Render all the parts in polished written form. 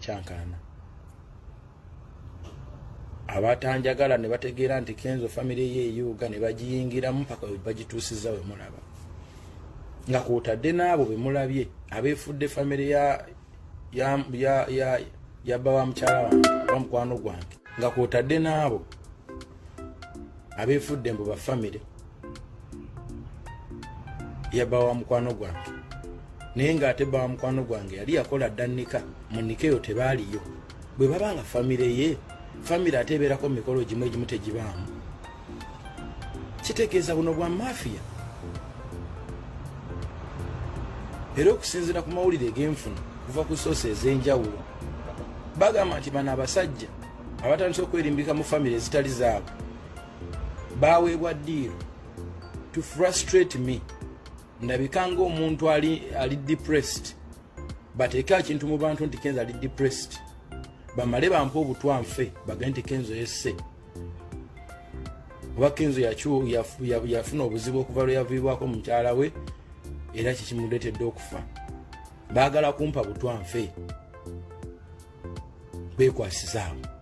kukyankana abatanjagala ne bategeera nti Kenzo family ye eyuga ne bagiyingiramu mpaka bagituusiza we mulaba nga kwotadde n'abo be mulabye abeefudde family ya bawa mukyala wange wa mukwano gwange nga kwotadde n'abo abeefudde mbu ba family ya bawa mukwano gwange naye ng'ate bawa mukwano gwange yali yakola ddanika mu nikeyo tebaaliyo bwe babanga family ye family ateeberako mikolo gimu egimu tegibaamu kitegeeza buno bwa mafiya era okusinziira ku mawulire g'enfuna kuva ku soose ez'enjawulo bagamba nti bano abasajja abatandise okwerimbika mu family ezitali zaabwe baweebwa ddiiro to frustrate me ndabika ng'omuntu ali depressed bateeka kintu mu bantu nti Kenzo ali depressed bamale bampa obutwanfe bagende nti Kenzo yesse oba Kenzo yafuna obuzibu okuva lwe yaviibwako mukyala we era kikimuleetedde okufa baagala kumpa butwanfe beekwasizaawo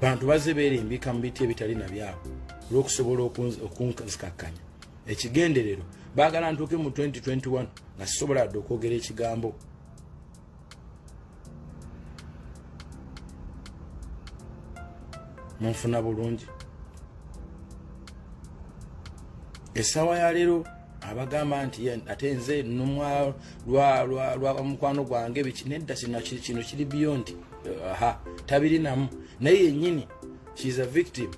bantu bazze beerimbika mu biti ebitali nabyabo olw'okusobola okunzikakkanya ekigenderero baagala ntuuke mu 2021 nga sisobola dde okwogera ekigambo munfuna bulungi essaawa ya leero abagamba nti ate nze nnumwa lwa mukwano gwange bikinedda kino kiri beyond tabirinamu naye yennyini she is a victim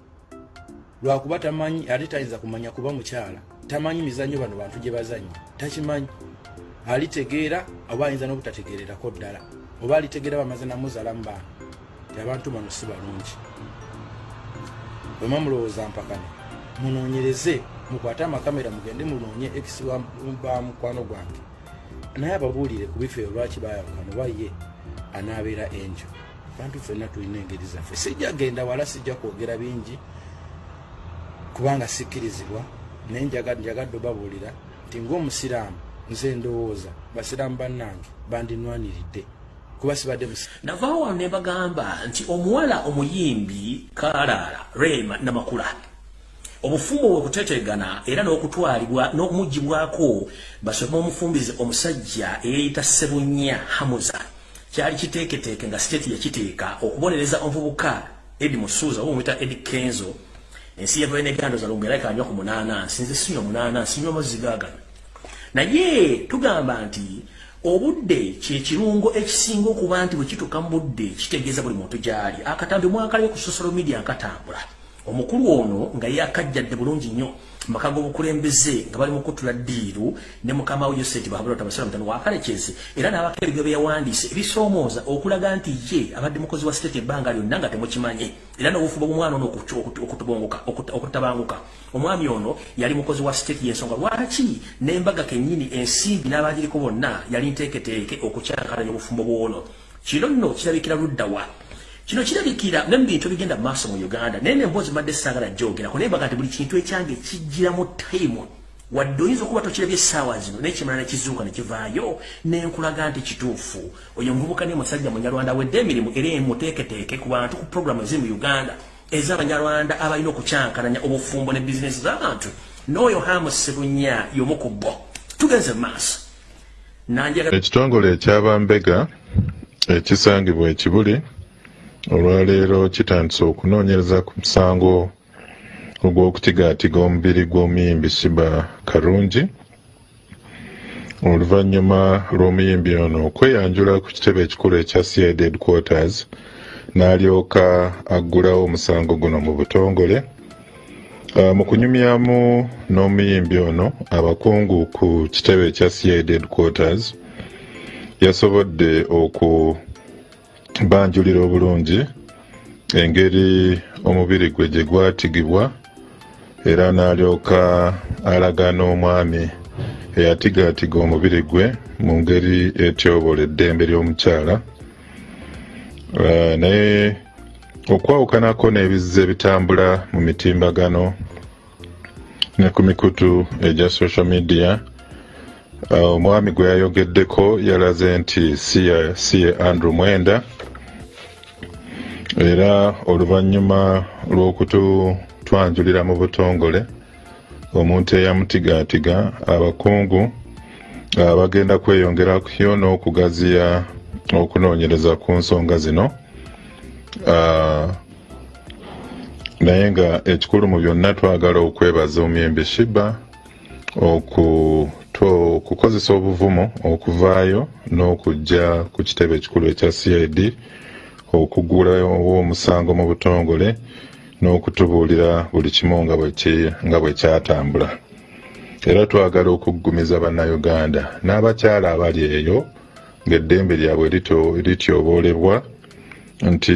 lwakuba tamanyi ate tayinza kumanya kuba mukyala tamanyi mizannyo bano bantu gye bazannya takimanyi alitegeera oba ayinza n'obutategeererako ddala oba alitegeera bamaze namuzaalamu baana ti abantu bano si balungi bwema mulowooza mpakane munoonyereze mukwate amakamera mugende munoonye ekisi ba mukwano gwange naye ababuulire ku bifo lwaki bayawukana oba ye anaabeera enjo bantu ffenna tulina engeri zaffe sijja genda wala sijja kwogera bingi kubanga sikkirizibwa naye njagadde obabuulira nti ng'omusiraamu nze ndowooza basiraamu bannange bandinwaniridde kuba sibadde navaawo wano ne bagamba nti omuwala omuyimbi Kubya Rema Namakula obufumbo bwe kutetegana era n'okutwalibwa n'okumugibwako basobe omufumbize omusajja eyeyita Ssebunya Hamza kyali kiteeketeeke nga state yakiteeka okubonereza omuvubuka Eddy Musuuza omuyita Eddy Kenzo ensi yava enegando za lumbera kanywa ku 8 nsinze sinywa 8 nsinywa amazzi gaagano naye tugamba nti obudde kye kirungo ekisinga okuba nti bwe kituuka mu budde kitegeeza buli muntu gyali akatambi mwakalayo ku social media nkatambula omukulu ono nga yakajjadde bulungi nnyo maka g'obukulembeze nga bali mu kutula ddiiru ne mukama we Yoseti bahabula tabasala mutano wakalekeze era n'abaka ebyo bye yawandiise ebisoomooza okulaga nti ye abadde mukozi wa state ebbanga lyonna nga temukimanyi era n'obufuba bw'omwana ono okutabanguka omwami ono yali mukozi wa state y'ensonga lwaki n'embaga kennyini ensimbi n'abagiriko bonna yali nteeketeeke okukyankalanya obufumbo bw'ono kino nno kirabikira luddawa kino kirabikira n'ebintu bigenda maaso mu Uganda naye emboozi madde saagala jjogerako naye mbaga nti buli kintu ekyange kijjiramu time wadde oyinza okuba tokirabye essaawa zino naye kimala ne kizuuka ne kivaayo n'enkulaga nti kituufu oyo omuvubuka ne musajja munyarwanda wedde emirimu era emuteeketeeke ku bantu ku puroguramu eziri mu Uganda ez'abanyarwanda abalina okukyankalanya obufumbo ne bizinesi z'abantu n'oyo Hamza Ssebunya y'omu ku bo tugenze mu maaso ekitongole ekyabambega ekisangibwa ekibuli olwaleero kitandise okunoonyereza ku musango ogw'okutigaatiga omubiri gw'omuyimbi Siba Karungi oluvannyuma lw'omuyimbi ono okweyanjula ku kitebe ekikulu ekya CID headquarters n'alyoka aggulawo omusango guno mu butongole mu kunyumyamu n'omuyimbi ono abakungu ku kitebe ekya CID headquarters yasobodde banjulira obulungi engeri omubiri gwe gye gwatigibwa era n'alyoka alaga n'omwami eyatigaatiga omubiri gwe mu ngeri etyobola eddembe ly'omukyala naye okwawukanako n'ebizza ebitambula mu mitimbagano ne ku mikutu egya social media omwami gwe yayogeddeko yalaze nti si ye Andrew Mwenda, era oluvannyuma lw'okutwanjulira mu butongole omuntu eyamutigaatiga abakungu bagenda kweyongerayo n'okugaziya okunoonyereza ku nsonga zino, naye nga ekikulu mu byonna twagala okwebaza omuyembe Shiba okukozesa obuvumo okuvaayo n'okujja ku kitebe ekikulu ekya CID okugulawo omusango mu butongole n'okutubuulira buli kimu nga bwe kyatambula. Era twagala okuggumiza bannayuganda n'abakyala abali eyo ng'eddembe lyabwe lityoboolebwa nti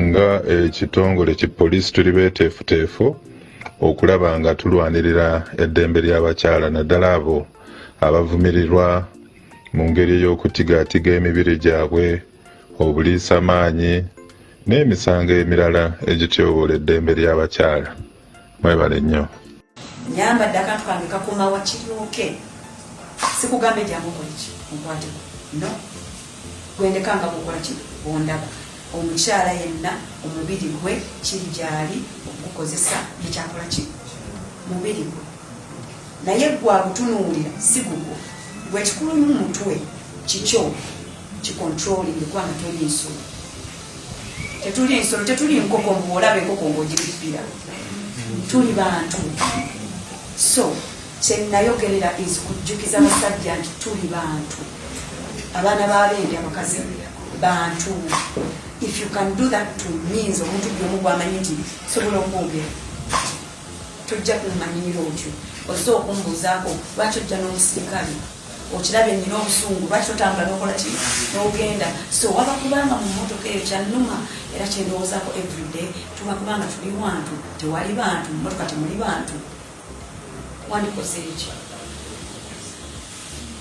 nga ekitongole kipoliisi tuli beeteefuteefu okulaba nga tulwanirira eddembe ly'abakyala, naddala abo abavumirirwa mu ngeri ey'okutigaatiga emibiri gyabwe, obuliisamaanyi n'emisango emirala egityoboola eddembe ly'abakyala. Mwebale nnyo. Nyambadde akantu kange kakuma wakiryoke, sikugambe jangu koliki mukwateko, no gwendekanga mukola ki bondaba omukyala yenna omubiri gwe kiri gyali okukozesa ekyakola ki mubiri gwe, naye gwa butunuulira si gugwo gwe kikulu mu mutwe kikyo kikontroling kubanga tuli nsolo, tetuli nsolo, tetuli nkoko mbuolabe enkoko ng'ogiripira, tuli bantu. So kyenayogerera is kujjukiza abasajja nti tuli bantu, abaana b'abendi abakazi bantu. If you can do that to means omuntu byomu bwamanyi nti sobola okwogera, tujja kumanyira otyo. Osobola okumbuuzaako lwaki ojja n'omusirikale, okirabye nnina obusungu, lwaki otambula n'okola ki n'ogenda. So waba kubanga mu mmotoka eyo kyannuma era kyendowoozaako everyday, tuba kubanga tuli wantu, tewali bantu, mu mmotoka temuli bantu, wandikoze eki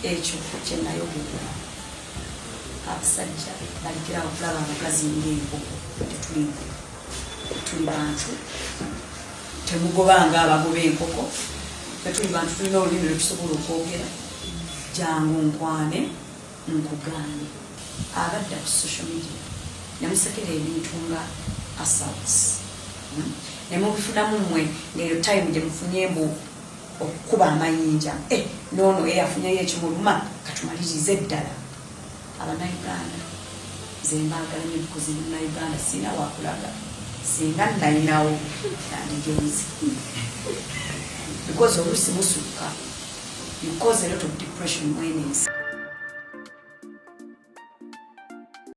ekyo kyenayogera. Abasajja balikirawo kulaba abakazi ng'enkoko, tuli bantu, temugobanga abagoba enkoko, tuli bantu, tulina olulimi lwetusobola okwogera. Jangu nkwane nkugaanye. Abadda ku social media namusekera ebintu nga assaults, nemubifunamu mmwe ng'eyo time gye mufunyembu okukuba amayinja, noono eyafunyeyo ekimuluma katumalirize ddala. Abannayuganda nze mbaagala nnyo because munnayuganda sirina wakulaga, singa nalinawo nandigenzi because oluusi musukka, you cause a lot of depression when